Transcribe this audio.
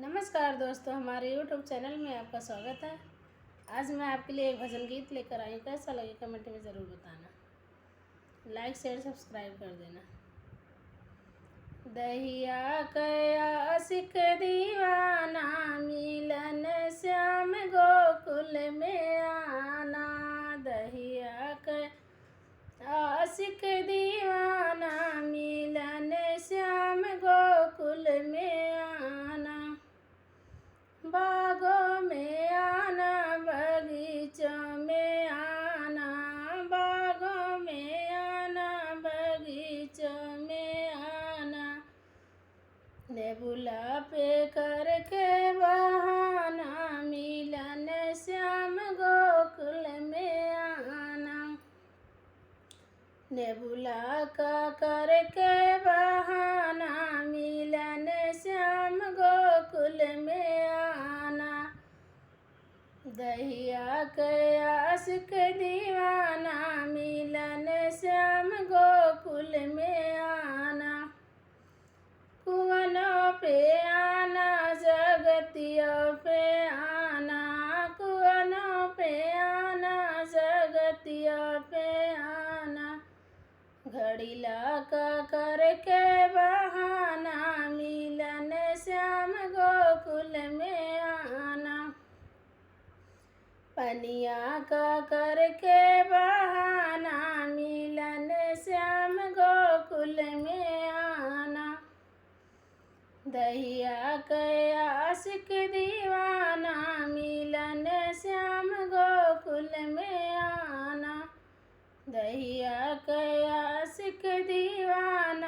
नमस्कार दोस्तों, हमारे YouTube चैनल में आपका स्वागत है। आज मैं आपके लिए एक भजन गीत लेकर आई हूँ। कैसा लगे कमेंट में ज़रूर बताना। लाइक शेयर सब्सक्राइब कर देना। दहिया कया सिख दीवाना, मिलन श्याम गोकुल में आना। दहिया कया सिख दीवाना, मिलन श्याम गोकुल में आना। बागों में आना, बगीचों में आना। बागों में आना, बगीचों में आना। नेबुला पे करके बहाना, मिलन श्याम गोकुल में आना। नेबुला का करके बहाना, मिलन श्याम गोकुल में आना। दहिया कया सिख दीवाना, मिलन श्याम गोकुल में आना। कुआनों पे आना, जगतियों पे आना। कुआनों पे आना, जगतियों पे आना। घड़ी लाका करके बहाना, मिलन श्याम गोकुल में आना। पनिया का करके बहाना, मिलन श्याम गोकुल में आना। दहिया कया सिख दीवाना, मिलन श्याम गोकुल में आना। दहिया कया सिख दीवाना,